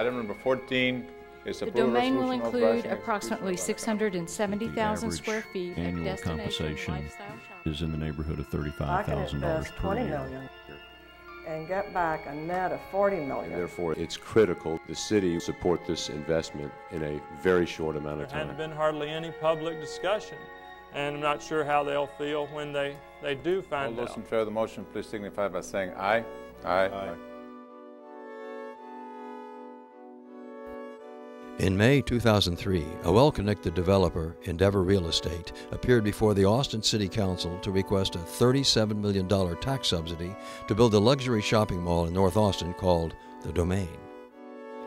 Item number 14 is The approve domain will resolution include authorizing approximately execution of 670,000 square feet of annual destination compensation lifestyle shopping. is in the neighborhood of I can $35,000 invest per $20 year. million and get back a net of $40 million. Therefore, it's critical the city support this investment in a very short amount of There hadn't time. been hardly any public discussion, and I'm not sure how they'll feel when they do find All those out. in favor of the motion, please signify by saying aye. Aye. In May 2003, a well-connected developer, Endeavor Real Estate, appeared before the Austin City Council to request a $37 million tax subsidy to build a luxury shopping mall in North Austin called The Domain.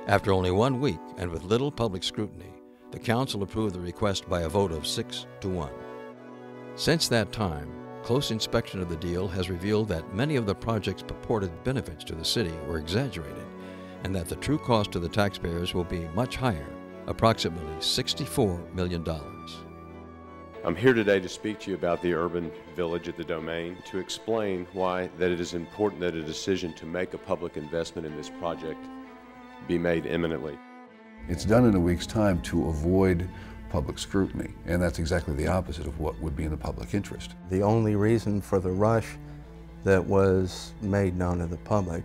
After only 1 week and with little public scrutiny, the council approved the request by a vote of 6-1. Since that time, close inspection of the deal has revealed that many of the project's purported benefits to the city were exaggerated, and that the true cost to the taxpayers will be much higher, approximately $64 million. I'm here today to speak to you about the urban village at the Domain, to explain why that it is important that a decision to make a public investment in this project be made imminently. It's done in a week's time to avoid public scrutiny, and that's exactly the opposite of what would be in the public interest. The only reason for the rush that was made known to the public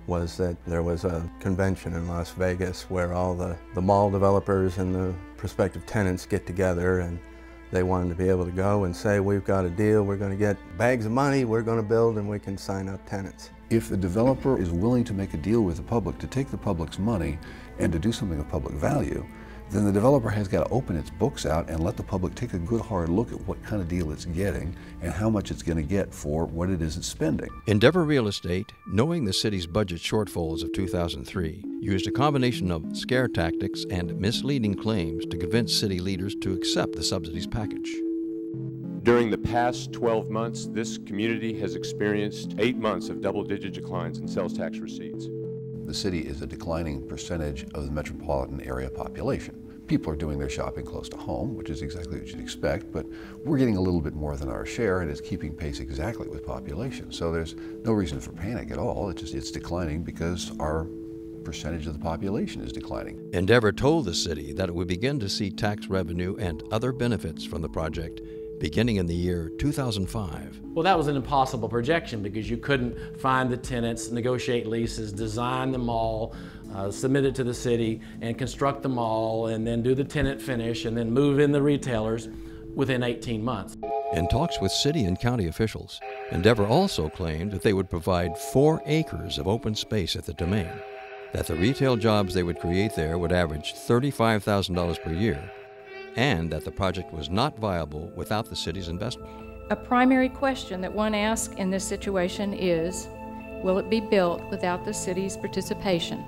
was that there was a convention in Las Vegas where all the mall developers and the prospective tenants get together, and they wanted to be able to go and say, we've got a deal, we're going to get bags of money, we're going to build, and we can sign up tenants. If the developer is willing to make a deal with the public to take the public's money and to do something of public value, then the developer has got to open its books out and let the public take a good hard look at what kind of deal it's getting and how much it's going to get for what it is it's spending. Endeavor Real Estate, knowing the city's budget shortfalls of 2003, used a combination of scare tactics and misleading claims to convince city leaders to accept the subsidies package. During the past 12 months, this community has experienced 8 months of double-digit declines in sales tax receipts. The city is a declining percentage of the metropolitan area population. People are doing their shopping close to home, which is exactly what you'd expect, but we're getting a little bit more than our share, and it's keeping pace exactly with population. So there's no reason for panic at all. It's declining because our percentage of the population is declining. Endeavor told the city that it would begin to see tax revenue and other benefits from the project beginning in the year 2005. Well, that was an impossible projection because you couldn't find the tenants, negotiate leases, design the mall, submit it to the city, and construct the mall, and then do the tenant finish, and then move in the retailers within 18 months. In talks with city and county officials, Endeavor also claimed that they would provide 4 acres of open space at the Domain, that the retail jobs they would create there would average $35,000 per year, and that the project was not viable without the city's investment. A primary question that one asks in this situation is, will it be built without the city's participation?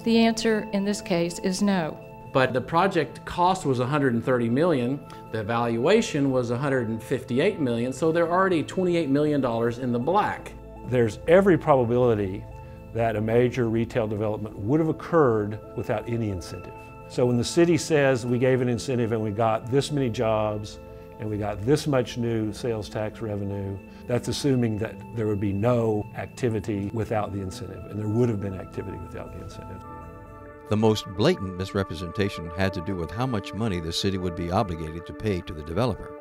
The answer in this case is no. But the project cost was $130 million, the valuation was $158 million, so they're already $28 million in the black. There's every probability that a major retail development would have occurred without any incentive. So when the city says we gave an incentive and we got this many jobs and we got this much new sales tax revenue, that's assuming that there would be no activity without the incentive, and there would have been activity without the incentive. The most blatant misrepresentation had to do with how much money the city would be obligated to pay to the developer.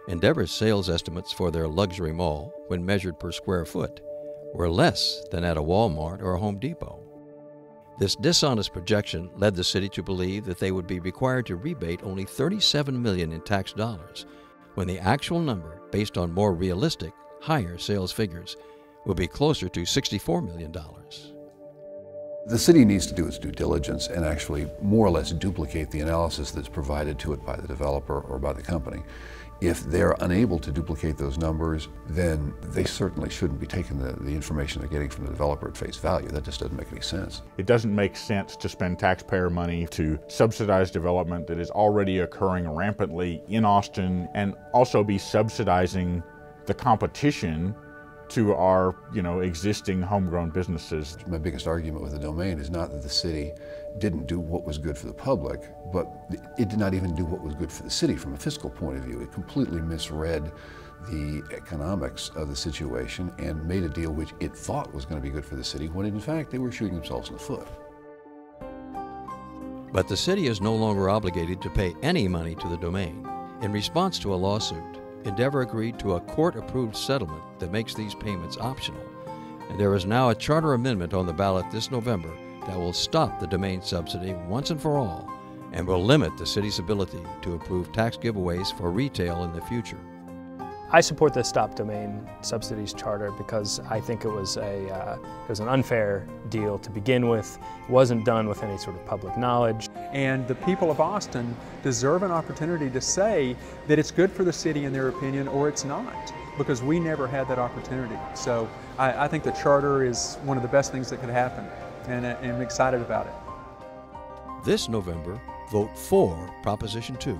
Endeavor's sales estimates for their luxury mall, when measured per square foot, were less than at a Walmart or a Home Depot. This dishonest projection led the city to believe that they would be required to rebate only $37 million in tax dollars, when the actual number, based on more realistic, higher sales figures, will be closer to $64 million. The city needs to do its due diligence and actually more or less duplicate the analysis that's provided to it by the developer or by the company. If they're unable to duplicate those numbers, then they certainly shouldn't be taking the information they're getting from the developer at face value. That just doesn't make any sense. It doesn't make sense to spend taxpayer money to subsidize development that is already occurring rampantly in Austin, and also be subsidizing the competition to our, existing homegrown businesses. My biggest argument with the Domain is not that the city didn't do what was good for the public, but it did not even do what was good for the city from a fiscal point of view. It completely misread the economics of the situation and made a deal which it thought was going to be good for the city, when in fact they were shooting themselves in the foot. But the city is no longer obligated to pay any money to the domain. In response to a lawsuit, Endeavor agreed to a court-approved settlement that makes these payments optional. And there is now a charter amendment on the ballot this November that will stop the domain subsidy once and for all and will limit the city's ability to approve tax giveaways for retail in the future. I support the Stop Domain Subsidies Charter because I think it was an unfair deal to begin with. It wasn't done with any sort of public knowledge. And the people of Austin deserve an opportunity to say that it's good for the city in their opinion or it's not, because we never had that opportunity. So I think the charter is one of the best things that could happen, and I'm excited about it. This November, vote for Proposition 2.